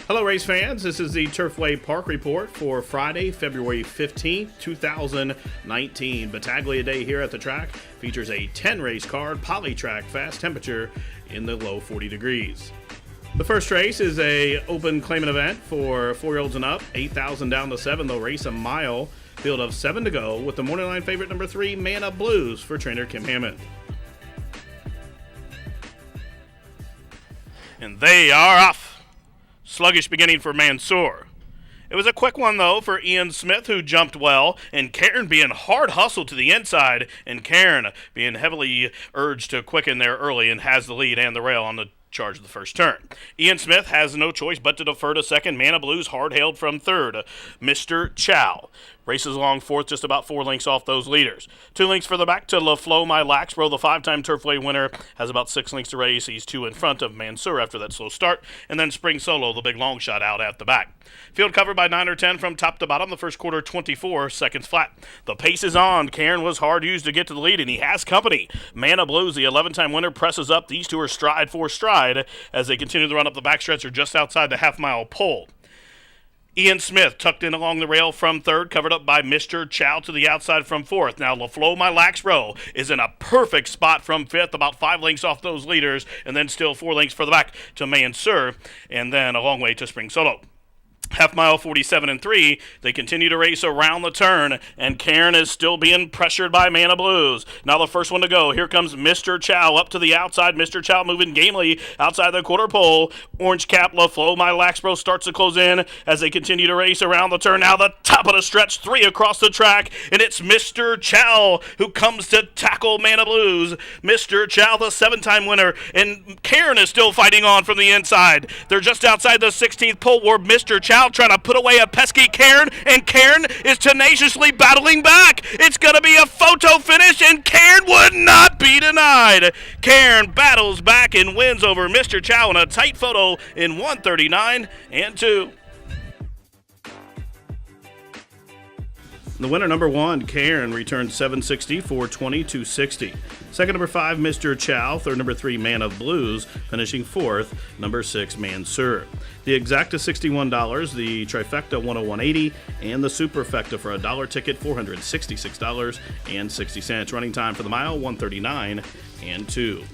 Hello, race fans. This is the Turfway Park Report for Friday, February 15th, 2019. Battaglia Day here at the track features a 10-race card, poly-track, fast temperature in the low 40 degrees. The first race is a open claimant event for 4-year-olds and up. 8,000 down to 7. They'll race a mile. Field of 7 to go with the morning line favorite number 3, Mana Blues, for trainer Kim Hammond. And they are off. Sluggish beginning for Mansour. It was a quick one, though, for Ian Smith, who jumped well, and Karen being hard hustled to the inside, and Karen being heavily urged to quicken there early and has the lead and the rail on the charge of the first turn. Ian Smith has no choice but to defer to second. Mana Blues hard-hailed from third. Mr. Chow races along fourth, just about 4 lengths off those leaders. 2 lengths further back to LaFlo My Laxbro, the 5-time Turfway winner, has about 6 lengths to race. He's 2 in front of Mansour after that slow start, and then Spring Solo, the big long shot, out at the back. Field covered by 9 or 10 from top to bottom. The first quarter, 24 seconds flat. The pace is on. Karen was hard used to get to the lead, and he has company. Mana Blues, the 11-time winner, presses up. These two are stride for stride as they continue to run up the backstretch or just outside the half-mile pole. Ian Smith tucked in along the rail from third, covered up by Mr. Chow to the outside from fourth. Now LaFlo My Laxbro is in a perfect spot from fifth, about 5 lengths off those leaders, and then still 4 lengths further back to Mansour, and then a long way to Spring Solo. Half mile 47 and 3. They continue to race around the turn, and Karen is still being pressured by Mana Blues. Now the first one to go. Here comes Mr. Chow up to the outside. Mr. Chow moving gamely outside the quarter pole. Orange cap LaFlo My Laxbro starts to close in as they continue to race around the turn. Now the top of the stretch, 3 across the track, and it's Mr. Chow who comes to tackle Mana Blues. Mr. Chow, the 7-time winner, and Karen is still fighting on from the inside. They're just outside the 16th pole where Mr. Chow trying to put away a pesky Karen, and Karen is tenaciously battling back. It's going to be a photo finish, and Karen would not be denied. Karen battles back and wins over Mr. Chow in a tight photo in 1:39 and 2. The winner, number 1, Karen, returned 760 for 2260. Second, number 5, Mr. Chow. Third, number 3, Mana Blues. Finishing fourth, number 6, Mansour. The exacta $61, the trifecta $101.80, and the superfecta for a dollar ticket $466.60. Running time for the mile 1:39 and 2.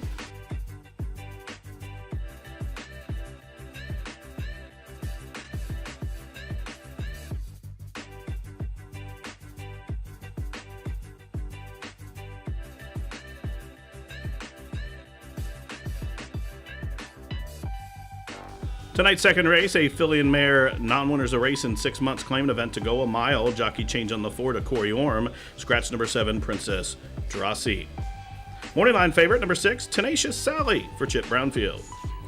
Tonight's second race, a filly and mare non-winners a race in 6 months claimant event to go a mile. Jockey change on the 4 to Corey Orm. Scratch number 7, Princess Drossi. Morning line favorite number 6, Tenacious Sally, for Chip Brownfield.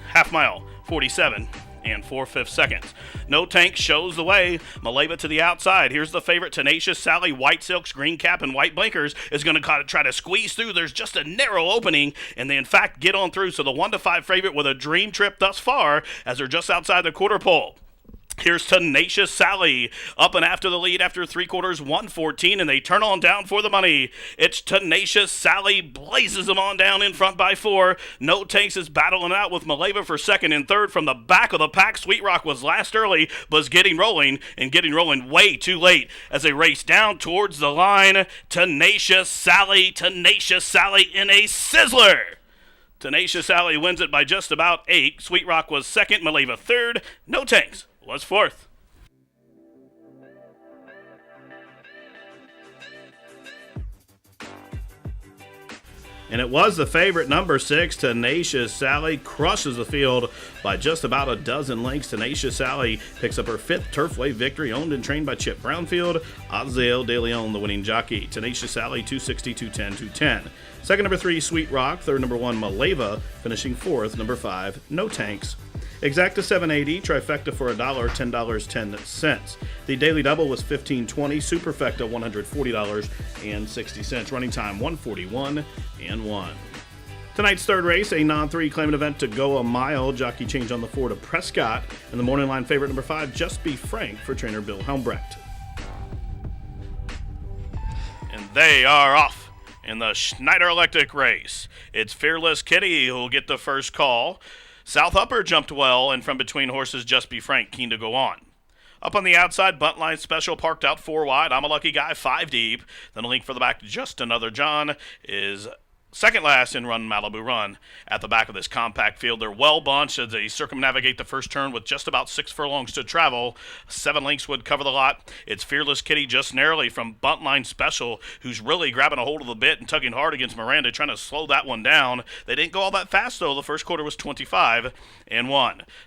Half mile 47 and 4/5 seconds. No Tank shows the way. Millville to the outside. Here's the favorite, Tenacious Sally. White silks, green cap, and white blinkers is going to try to squeeze through. There's just a narrow opening, and they in fact get on through. So the 1-5 favorite with a dream trip thus far as they're just outside the quarter pole. Here's Tenacious Sally up and after the lead after 3 quarters, 1:14, and they turn on down for the money. It's Tenacious Sally blazes them on down in front by 4. No Tanks is battling out with Millville for second and third. From the back of the pack, Sweet Rock was last early, but getting rolling way too late as they race down towards the line. Tenacious Sally in a sizzler. Tenacious Sally wins it by just about 8. Sweet Rock was second, Millville third. No Tanks was fourth. And it was the favorite, number 6, Tenacious Sally, crushes the field by just about a dozen lengths. Tenacious Sally picks up her 5th Turfway victory, owned and trained by Chip Brownfield. Azael De Leon, the winning jockey. Tenacious Sally, 260, 210, 210. Second, number 3, Sweet Rock. Third, number 1, Millville. Finishing fourth, number 5, No Tanks. Exacta $7.80, trifecta for $1, $10.10. The daily double was $15.20, superfecta $140.60. Running time 1:41 and 1. Tonight's third race, a non-3 claimant event to go a mile. Jockey change on the 4 to Prescott, and the morning line favorite number 5, Just Be Frank, for trainer Bill Helmbrecht. And they are off in the Schneider Electric race. It's Fearless Kitty who will get the first call. South Upper jumped well, and from between horses, Just Be Frank, keen to go on. Up on the outside, Buntline Special parked out 4 wide. I'm a Lucky Guy, 5 deep. Then a link for the back, Just Another John, is second last in Run Malibu Run. At the back of this compact field, they're well bunched as they circumnavigate the first turn with just about 6 furlongs to travel. 7 lengths would cover the lot. It's Fearless Kitty just narrowly from Buntline Special, who's really grabbing a hold of the bit and tugging hard against Miranda, trying to slow that one down. They didn't go all that fast, though. The first quarter was 25-1.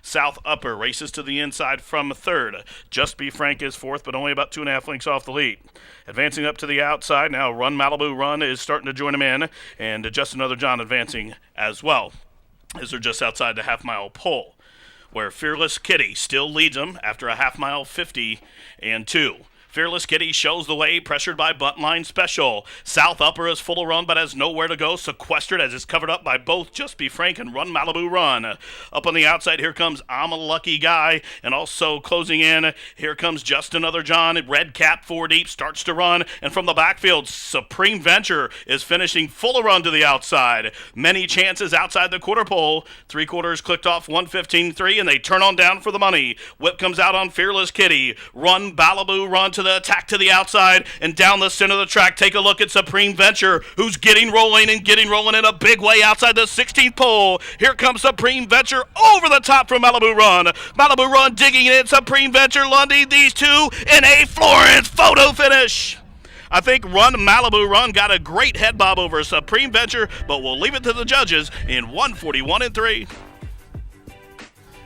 South Upper races to the inside from third. Just Be Frank is fourth, but only about 2.5 lengths off the lead. Advancing up to the outside, now Run Malibu Run is starting to join him in, and Just Another John advancing as well, as they're just outside the half-mile pole, where Fearless Kitty still leads them after a half-mile 50-2. Fearless Kitty shows the way, pressured by Buntline Special. South Upper is full of run, but has nowhere to go, sequestered as it's covered up by both Just Be Frank and Run Malibu Run. Up on the outside, here comes I'm a Lucky Guy, and also closing in, here comes Just Another John. Red Cap 4 deep, starts to run, and from the backfield, Supreme Venture is finishing full of run to the outside. Many chances outside the quarter pole. 3 quarters clicked off 1:15.3, and they turn on down for the money. Whip comes out on Fearless Kitty. Run Malibu Run to the attack to the outside and down the center of the track. Take a look at Supreme Venture, who's getting rolling in a big way outside the 16th pole. Here comes Supreme Venture over the top from Malibu Run. Malibu Run digging in. Supreme Venture, Lundy, these two in a Florence photo finish. I think Run Malibu Run got a great head bob over Supreme Venture, but we'll leave it to the judges in 141-3.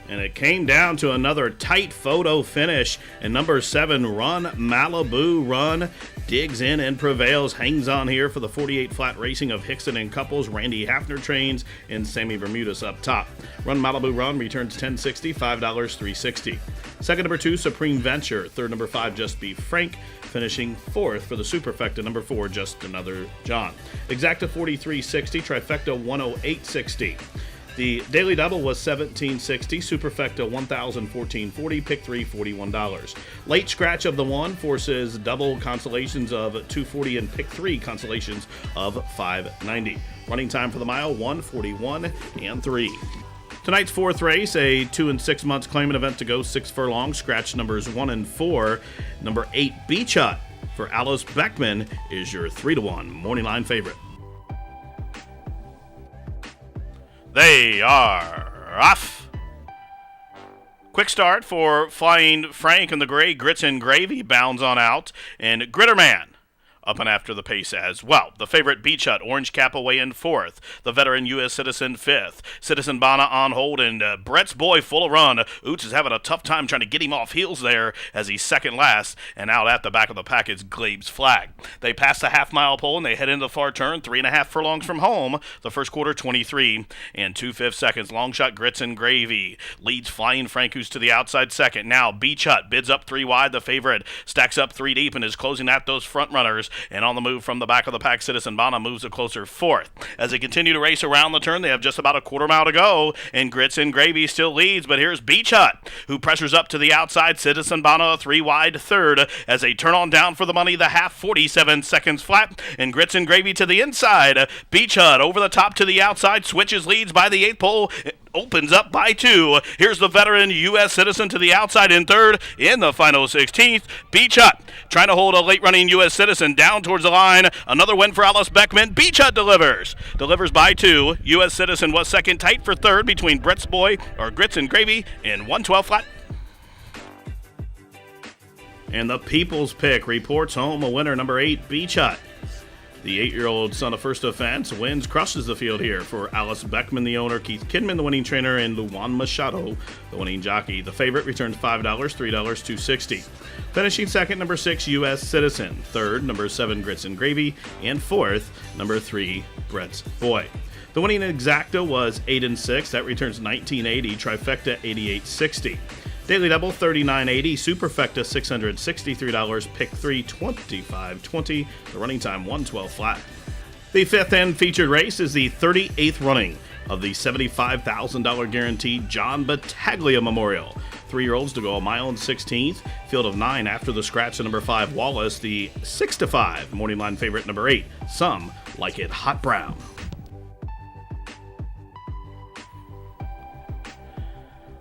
And it came down to another tight photo finish. And number 7, Run Malibu Run, digs in and prevails. Hangs on here for the 48 flat racing of Hickson and Couples. Randy Hafner trains, and Sammy Bermudez up top. Run Malibu Run returns $10.60, $5, $3.60. Second, number 2, Supreme Venture. Third, number 5, Just Be Frank. Finishing fourth for the Superfecta, number 4, Just Another John. Exacta 43.60, Trifecta 108.60. The Daily Double was $17.60, Superfecta $1,014.40, Pick 3 $41. Late scratch of the 1 forces double consolations of $240 and Pick 3 consolations of $590. Running time for the mile 1:41.3. Tonight's fourth race, a 2 and 6 months claimant event to go 6 furlongs. Scratch numbers 1 and 4. Number 8, Beach Hut for Alice Beckman is your 3-1 morning line favorite. They are off. Quick start for Flying Frank, and the gray Grits and Gravy bounds on out, and Gritterman up and after the pace as well. The favorite Beach Hut, Orange Cap away in fourth. The veteran U.S. Citizen fifth. Citizen Bana on hold, and Brett's boy full of run. Oots is having a tough time trying to get him off heels there as he's second last, and out at the back of the pack is Glabe's Flag. They pass the half-mile pole, and they head into the far turn, 3.5 furlongs from home. The first quarter, 23 and 2/5 seconds. Long shot Grits and Gravy leads Flying Frank, who's to the outside second. Now Beach Hut bids up 3 wide. The favorite stacks up 3 deep and is closing at those front runners. And on the move from the back of the pack, Citizen Bana moves a closer fourth. As they continue to race around the turn, they have just about a quarter mile to go, and Grits and Gravy still leads, but here's Beach Hut, who pressures up to the outside. Citizen Bana 3 wide third as they turn on down for the money, the half, 47 seconds flat, and Grits and Gravy to the inside. Beach Hut over the top to the outside, switches leads by the 8th pole, opens up by 2. Here's the veteran U.S. Citizen to the outside in third. In the final 16th, Beach Hut trying to hold a late-running U.S. Citizen down towards the line. Another win for Alice Beckman. Beach Hut delivers by 2. U.S. Citizen was second, tight for third between Grits and Gravy in 112 flat. And the People's Pick reports home a winner, number 8, Beach Hut. The 8-year-old son of First Offense wins, crushes the field here for Alice Beckman, the owner, Keith Kidman, the winning trainer, and Luan Machado, the winning jockey. The favorite returns $5, $3, $2.60. Finishing second, number 6, U.S. Citizen. Third, number 7, Grits and Gravy. And fourth, number 3, Brett's Boy. The winning exacta was 8 and 6. That returns $19.80. Trifecta $88.60. Daily Double $39.80, Superfecta $663, Pick 3 $25.20, the running time 112 flat. The fifth and featured race is the 38th running of the $75,000 guaranteed John Battaglia Memorial. 3-year-olds to go a mile and 16th, field of 9 after the scratch to number 5 Wallace, the 6-5 morning line favorite number 8, Some Like It Hot Brown.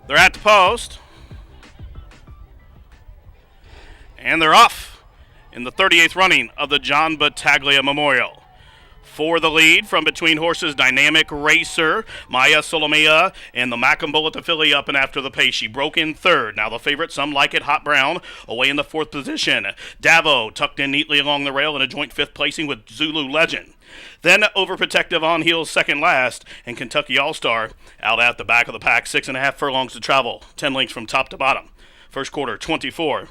They're at the post. And they're off in the 38th running of the John Battaglia Memorial. For the lead from between horses, Dynamic Racer, Maya Solomea, and the Macambo at the filly up and after the pace. She broke in third. Now the favorite, Some Like It, Hot Brown, away in the fourth position. Davo tucked in neatly along the rail in a joint fifth placing with Zulu Legend. Then Overprotective on heels second last, and Kentucky All-Star out at the back of the pack, 6.5 furlongs to travel, 10 lengths from top to bottom. First quarter, 24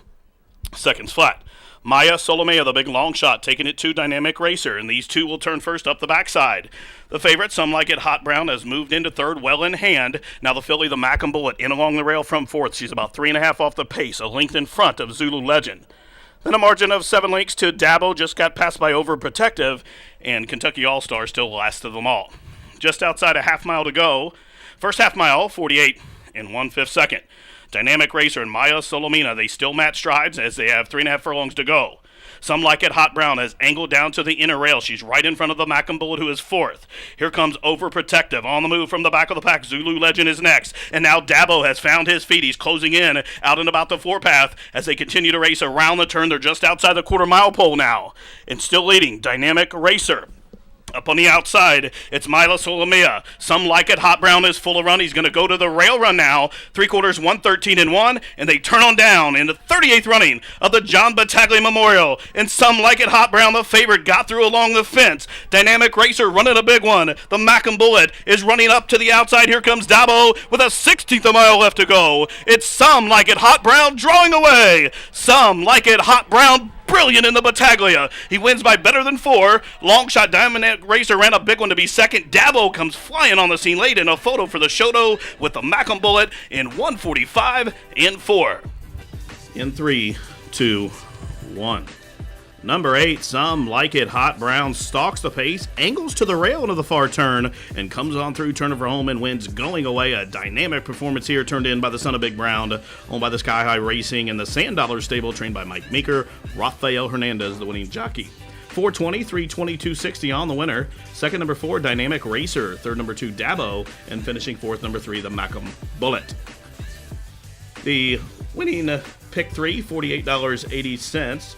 seconds flat. Maya Solomea, the big long shot, taking it to Dynamic Racer, and these two will turn first up the backside. The favorite, Some Like It, Hot Brown, has moved into third, well in hand. Now the filly, the Macam Bullet, in along the rail from fourth. She's about 3.5 off the pace, a length in front of Zulu Legend. Then a margin of 7 lengths to Dabo, just got passed by Overprotective, and Kentucky All-Star still last of them all. Just outside a half mile to go. First half mile, 48 and 1/5 second. Dynamic Racer and Maya Solomina, they still match strides as they have 3.5 furlongs to go. Some Like It, Hot Brown has angled down to the inner rail. She's right in front of the Macam Bullet, who is fourth. Here comes Overprotective on the move from the back of the pack. Zulu Legend is next. And now Dabo has found his feet. He's closing in out and about the forepath as they continue to race around the turn. They're just outside the quarter-mile pole now. And still leading, Dynamic Racer. Up on the outside, it's Mila Solomea. Some Like It, Hot Brown is full of run. He's going to go to the rail run now. 3/4, 1:13 and 1, and they turn on down in the 38th running of the John Battaglia Memorial. And Some Like It, Hot Brown, the favorite, got through along the fence. Dynamic Racer running a big one. The Macam Bullet is running up to the outside. Here comes Dabo with a 16th a mile left to go. It's Some Like It, Hot Brown drawing away. Some Like It, Hot Brown, brilliant in the Battaglia. He wins by better than 4. Long shot Dynamic Racer ran a big one to be second. Dabo comes flying on the scene late in a photo for the Shoto with the Macam Bullet in 1:45 and 4. In 3, 2, 1. Number 8, Some Like It, Hot Brown, stalks the pace, angles to the rail into the far turn, and comes on through turn of her home and wins going away. A dynamic performance here turned in by the son of Big Brown, owned by the Sky High Racing and the Sand Dollar stable, trained by Mike Meeker. Rafael Hernandez, the winning jockey. 420, 320, 260 on the winner. Second, number 4, Dynamic Racer. Third, number 2, Dabo. And finishing fourth, number 3, the Macam Bullet. The winning pick 3, $48.80.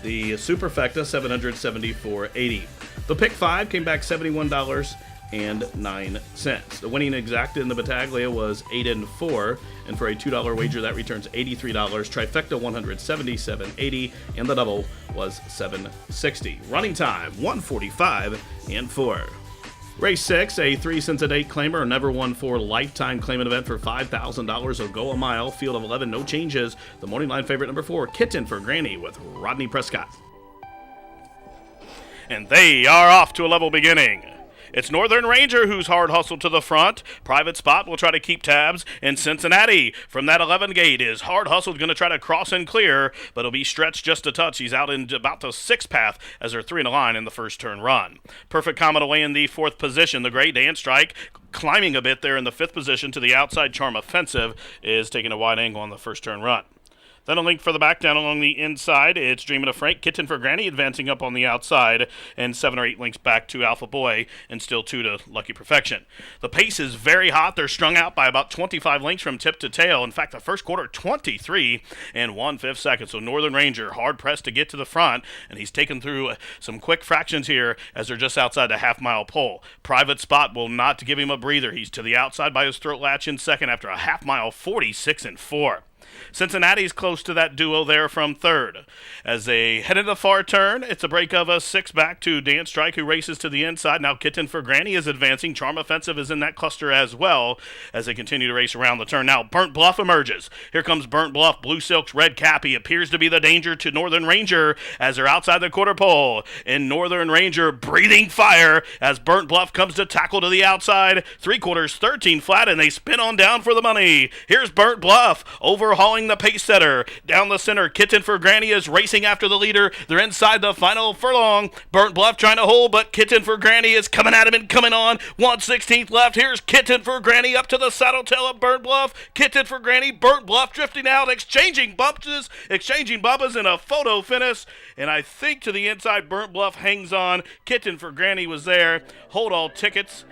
The Superfecta, $774.80. The pick 5 came back $71.09. The winning exacta in the Battaglia was 8 and 4, and for a $2 wager that returns $83. Trifecta $177.80, and the double was $760. Running time 1:45 and 4. Race 6, a 3 cents a day claimer, never won 4 lifetime claimant event for $5,000. So go a mile, field of 11, no changes. The morning line favorite, number 4, Kitten For Granny with Rodney Prescott. And they are off to a level beginning. It's Northern Ranger who's hard hustled to the front. Private Spot will try to keep tabs. And Cincinnati from that 11 gate is hard hustled, going to try to cross and clear, but it'll be stretched just a touch. He's out in about the 6th path as they're 3 in a line in the first turn run. Perfect Comet away in the 4th position. The Great Dance Strike climbing a bit there in the 5th position to the outside. Charm Offensive is taking a wide angle on the first turn run. Then a link for the back down along the inside. It's Dreamin' of Frank. Kitten For Granny advancing up on the outside. And 7 or 8 links back to Alpha Boy. And still 2 to Lucky Perfection. The pace is very hot. They're strung out by about 25 links from tip to tail. In fact, the first quarter, 23 and 1/5 seconds. So Northern Ranger hard pressed to get to the front. And he's taken through some quick fractions here as they're just outside the half-mile pole. Private Spot will not give him a breather. He's to the outside by his throat latch in second after a half-mile, 46 and 4. Cincinnati's close to that duo there from third. As they head into the far turn, it's a break of a 6 back to Dance Strike, who races to the inside. Now Kitten For Granny is advancing. Charm Offensive is in that cluster as well as they continue to race around the turn. Now Burnt Bluff emerges. Here comes Burnt Bluff, Blue Silk's red cap. He appears to be the danger to Northern Ranger as they're outside the quarter pole. And Northern Ranger breathing fire as Burnt Bluff comes to tackle to the outside. 3/4, 13 flat, and they spin on down for the money. Here's Burnt Bluff overhauling the pace setter. Down the center, Kitten For Granny is racing after the leader. They're inside the final furlong. Burnt Bluff trying to hold, but Kitten For Granny is coming at him and coming on. 1/16 left. Here's Kitten For Granny up to the saddle tail of Burnt Bluff. Kitten For Granny, Burnt Bluff drifting out, exchanging bumpers in a photo finish. And I think to the inside, Burnt Bluff hangs on. Kitten For Granny was there. Hold all tickets.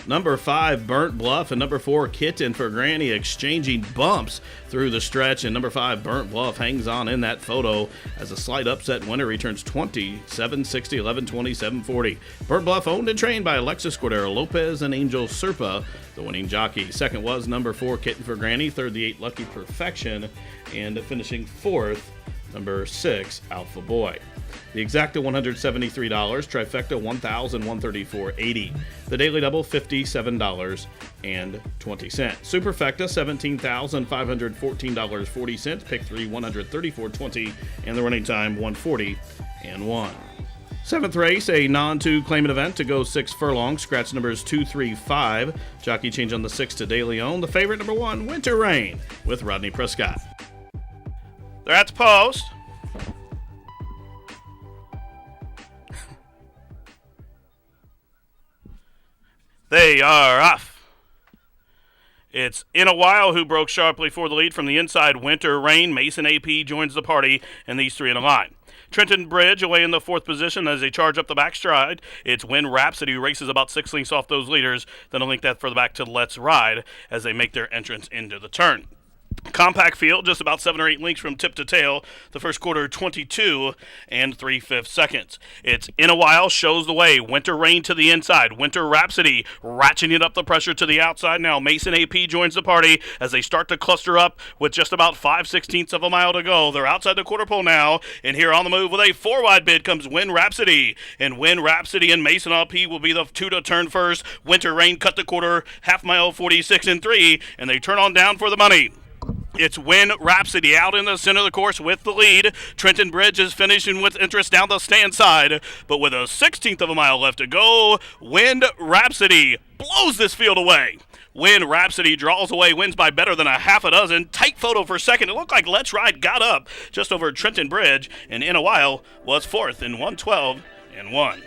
Number 5, Burnt Bluff, and number 4, Kitten For Granny exchanging bumps through the stretch, and number 5, Burnt Bluff hangs on in that photo as a slight upset winner returns 27, 60, 11, 20, 7, 40. Burnt Bluff owned and trained by Alexis Cordero Lopez and Angel Serpa, the winning jockey. Second was number 4, Kitten For Granny. Third, the 8, Lucky Perfection, and finishing fourth, number 6, Alpha Boy. The exacta $173, trifecta $1,134.80. The daily double $57.20. Superfecta $17,514.40. Pick 3 $134.20, and the running time 1:40.1. Seventh race, a non-2 claimant event to go 6 furlongs. Scratch numbers 2, 3, 5. Jockey change on the 6 to De Leon. The favorite, number 1, Winter Rain, with Rodney Prescott. They're at the post. They are off. It's In a While who broke sharply for the lead from the inside. Winter Rain, Mason AP joins the party, and these three in a line. Trenton Bridge away in the 4th position as they charge up the backstride. It's Win Rhapsody who races about 6 lengths off those leaders. Then I'll link that further back to Let's Ride as they make their entrance into the turn. Compact field, just about 7 or 8 lengths from tip to tail. The first quarter, 22 and 3/5 seconds. It's In a While shows the way. Winter Rain to the inside. Winter Rhapsody ratcheting up the pressure to the outside now. Mason AP joins the party as they start to cluster up with just about 5/16 of a mile to go. They're outside the quarter pole now, and here on the move with a 4-wide bid comes Win Rhapsody. And Win Rhapsody and Mason AP will be the 2 to turn first. Winter Rain cut the quarter, half mile 46 and 3, and they turn on down for the money. It's Win Rhapsody out in the center of the course with the lead. Trenton Bridge is finishing with interest down the stand side, but with a 16th of a mile left to go, Win Rhapsody blows this field away. Win Rhapsody draws away, wins by better than a half a dozen. Tight photo for second. It looked like Let's Ride got up just over Trenton Bridge, and In a While was fourth in 1:12.1.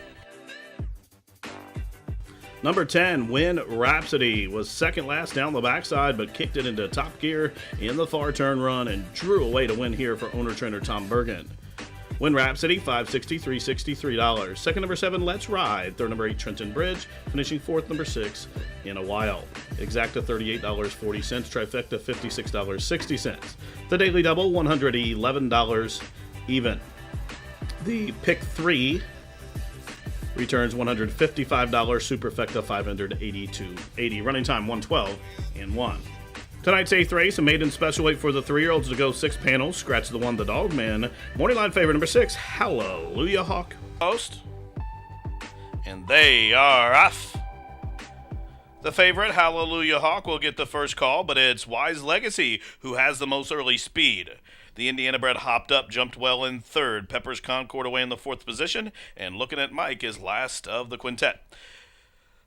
Number 10, Win Rhapsody, was second last down the backside, but kicked it into top gear in the far turn run and drew away to win here for owner-trainer Tom Bergen. Win Rhapsody, $560, $363. Second, number 7, Let's Ride. Third, number 8, Trenton Bridge. Finishing fourth, number 6, In a While. Exacta, $38.40. Trifecta, $56.60. The daily double, $111 even. The pick 3 returns $155, Superfecta $582.80. Running time 1:12.1. Tonight's 8th race, a maiden special weight for the 3-year-olds to go 6 panels. Scratch the 1, the Dogman. Morning line favorite number 6, Lujah Hawk. Post. And they are off. The favorite, Lujah Hawk, will get the first call, but it's Wise Legacy who has the most early speed. The Indiana bred hopped up, jumped well in third. Pepper's Concord away in the 4th position, and Looking at Mike is last of the quintet.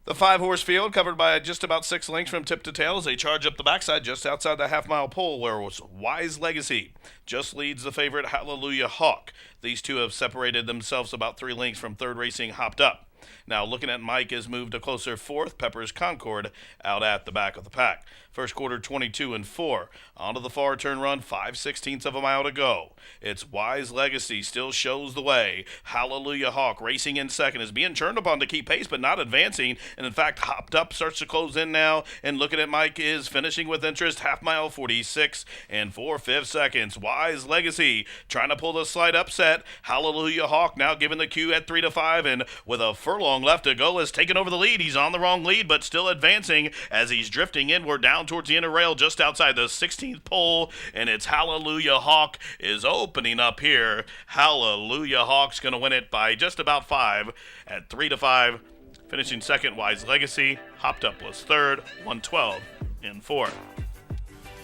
The 5-horse field covered by just about 6 lengths from tip to tail as they charge up the backside just outside the half-mile pole where was Wise Legacy just leads the favorite, Lujah Hawk. These two have separated themselves about 3 lengths from third racing hopped up. Now, Looking at Mike is moved a closer 4th. Pepper's Concord out at the back of the pack. First quarter, 22 and 4. Onto the far turn run, 5/16 of a mile to go. It's Wise Legacy still shows the way. Lujah Hawk racing in second is being turned upon to keep pace, but not advancing. And in fact, hopped up starts to close in now. And Looking at Mike is finishing with interest. Half mile, 46 and 4/5 seconds. Wise Legacy trying to pull the slight upset. Lujah Hawk now giving the cue at 3 to 5, and with a furlong left to go has taken over the lead. He's on the wrong lead, but still advancing as he's drifting inward down towards the inner rail just outside the 16th pole, and it's Lujah Hawk is opening up here. Lujah Hawk's going to win it by just about 5 at 3 to 5. Finishing second, Wise Legacy. Hopped up was third, 1:12.4.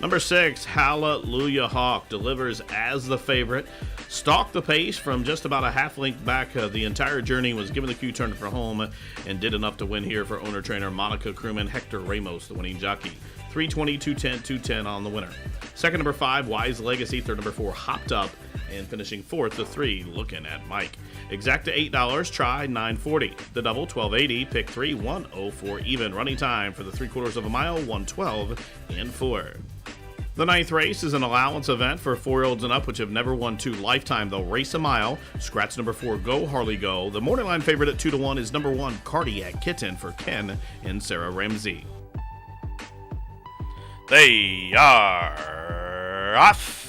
Number 6, Lujah Hawk, delivers as the favorite. Stalked the pace from just about a half length back the entire journey, was given the cue turn for home, and did enough to win here for owner-trainer Monica Crewman Hector Ramos, the winning jockey. 320, 210, 210 on the winner. Second, number 5, Wise Legacy. Third, number 4, Hopped Up. And finishing fourth, the 3, Looking at Mike. Exacta $8, try $9.40. The double, $12.80. Pick 3, $1.04 even. Running time for the 3/4 of a mile, 1:12.4. The ninth race is an allowance event for 4-year-olds and up, which have never won 2 lifetime. They'll race a mile. Scratch number 4, Go Harley Go. The morning line favorite at 2-1 is number 1, Cardiac Kitten for Ken and Sarah Ramsey. They are off.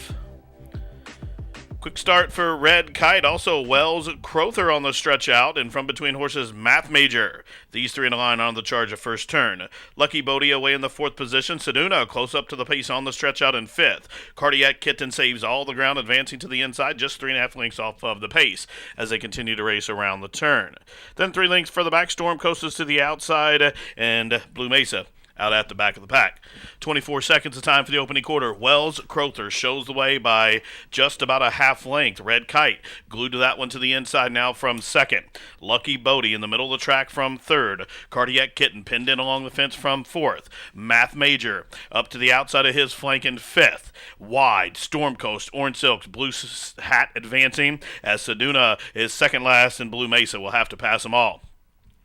Quick start for Red Kite. Also, Wells Crowther on the stretch out, and from between horses, Math Major. These three in a line on the charge of first turn. Lucky Bodie away in the 4th position. Seduna close up to the pace on the stretch out in 5th. Cardiac Kitten saves all the ground, advancing to the inside, just 3.5 lengths off of the pace as they continue to race around the turn. Then 3 lengths for the back. Storm coasters to the outside, and Blue Mesa out at the back of the pack. 24 seconds of time for the opening quarter. Wells Crowther shows the way by just about a half length. Red Kite glued to that one to the inside now from 2nd. Lucky Bodie in the middle of the track from 3rd. Cardiac Kitten pinned in along the fence from 4th. Math Major up to the outside of his flank in 5th. Wide, Storm Coast, Orange Silks, Blue Hat advancing as Seduna is second last, and Blue Mesa will have to pass them all.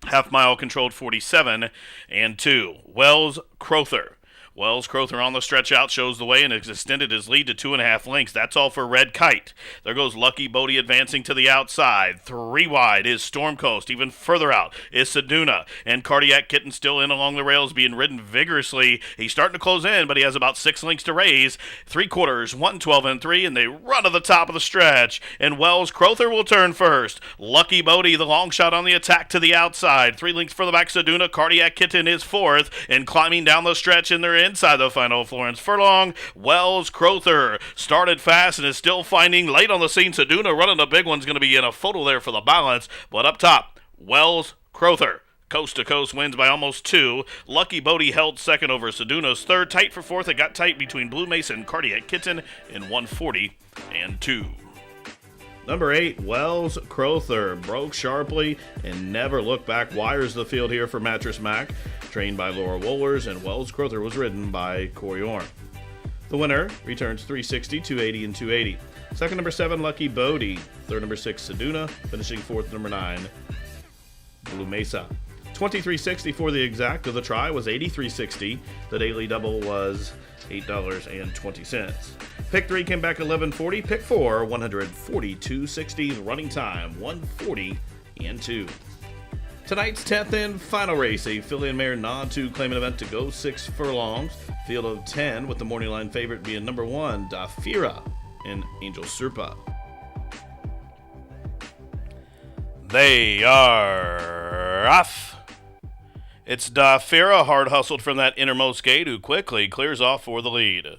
Half mile controlled 47 and 2. Wells Crowther. Wells Crowther on the stretch out shows the way and has extended his lead to 2.5 lengths. That's all for Red Kite. There goes Lucky Bodie advancing to the outside. 3 wide is Storm Coast. Even further out is Seduna. And Cardiac Kitten still in along the rails, being ridden vigorously. He's starting to close in, but he has about 6 lengths to raise. 3 quarters, 1:12 and 3, and they run to the top of the stretch. And Wells Crowther will turn first. Lucky Bodie, the long shot on the attack to the outside. 3 lengths for the back, Seduna. Cardiac Kitten is 4th, and climbing down the stretch in their inside the final Florence furlong. Wells Crowther started fast and is still finding late on the scene. Seduna running a big one's going to be in a photo there for the balance, but up top, Wells Crowther. Coast to coast wins by almost 2. Lucky Bodie held 2nd over Seduna's 3rd. Tight for 4th. It got tight between Blue Mesa and Cardiac Kitten in 1:40 and 2. Number 8, Wells Crowther, broke sharply and never looked back. Wires the field here for Mattress Mac, trained by Laura Wohlers, and Wells Crowther was ridden by Corey Orm. The winner returns 360, 280, and 280. Second, number 7, Lucky Bodie. Third, number 6, Seduna. Finishing 4th, number 9, Blue Mesa. 23.60 for the exact of the try was 83.60. The daily double was $8.20. Pick 3 came back 11.40. Pick 4, 142.60. The running time, 1:40 and 2. Tonight's 10th and final race, a filly and mare nod to claimant event to go 6 furlongs. Field of 10 with the morning line favorite being number 1, Dafira and Angel Serpa. They are off. It's Dafira, hard hustled from that innermost gate, who quickly clears off for the lead.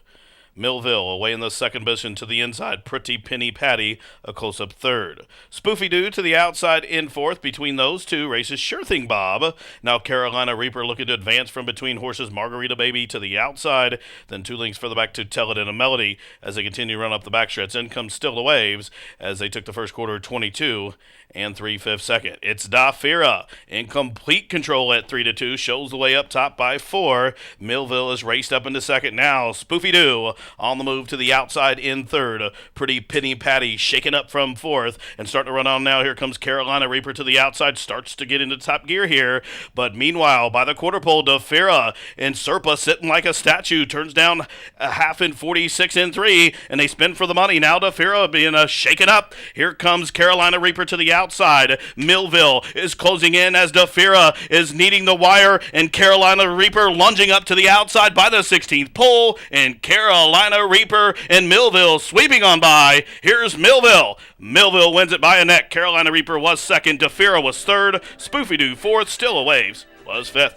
Millville away in the second position to the inside. Pretty Penny Patty a close-up 3rd. Spoofy Doo to the outside in 4th. Between those two races, Sure Thing Bob. Now Carolina Reaper looking to advance from between horses. Margarita Baby to the outside. Then 2 lengths further back to Tell It in a Melody as they continue to run up the backstretch. In comes Still the Waves as they took the first quarter 22 and 3/5 second. It's Dafira in complete control at 3-2. Shows the way up top by 4. Millville is raced up into second now. Spoofy Doo on the move to the outside in 3rd. Pretty Penny Patty shaking up from 4th and starting to run on now. Here comes Carolina Reaper to the outside. Starts to get into top gear here. But meanwhile, by the quarter pole, Dafira and Serpa sitting like a statue. Turns down a half in 46 and 3. And they spin for the money. Now Dafira being shaken up. Here comes Carolina Reaper to the outside. Millville is closing in as Dafira is needing the wire. And Carolina Reaper lunging up to the outside by the 16th pole. And Carolina Reaper and Millville sweeping on by. Here's Millville. Millville wins it by a neck. Carolina Reaper was 2nd. Dafira was 3rd. Spoofy Doo 4th. Still a Waves was 5th.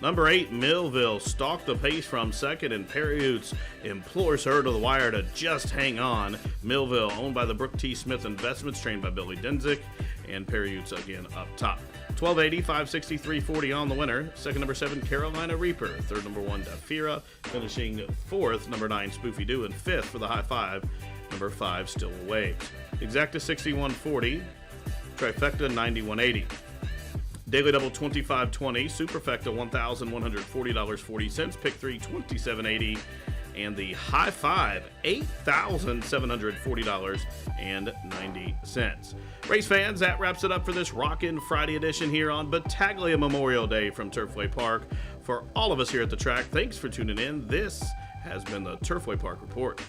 Number 8, Millville stalked the pace from 2nd, and Perriutes implores her to the wire to just hang on. Millville, owned by the Brooke T. Smith Investments, trained by Billy Denzik, and Perriutes again up top. 12.80, 560, 340 on the winner. Second, number 7, Carolina Reaper. Third, number 1, Dafira. Finishing 4th, number 9, Spoofy Doo. And 5th for the high 5, number 5, Still Waves. Exacta 61.40. Trifecta 91.80. Daily double 25.20. Superfecta $1,140.40. Pick 3 $27.80. And the high 5 $8,740.90. Race fans, that wraps it up for this Rockin' Friday edition here on Battaglia Memorial Day from Turfway Park. For all of us here at the track, thanks for tuning in. This has been the Turfway Park Report.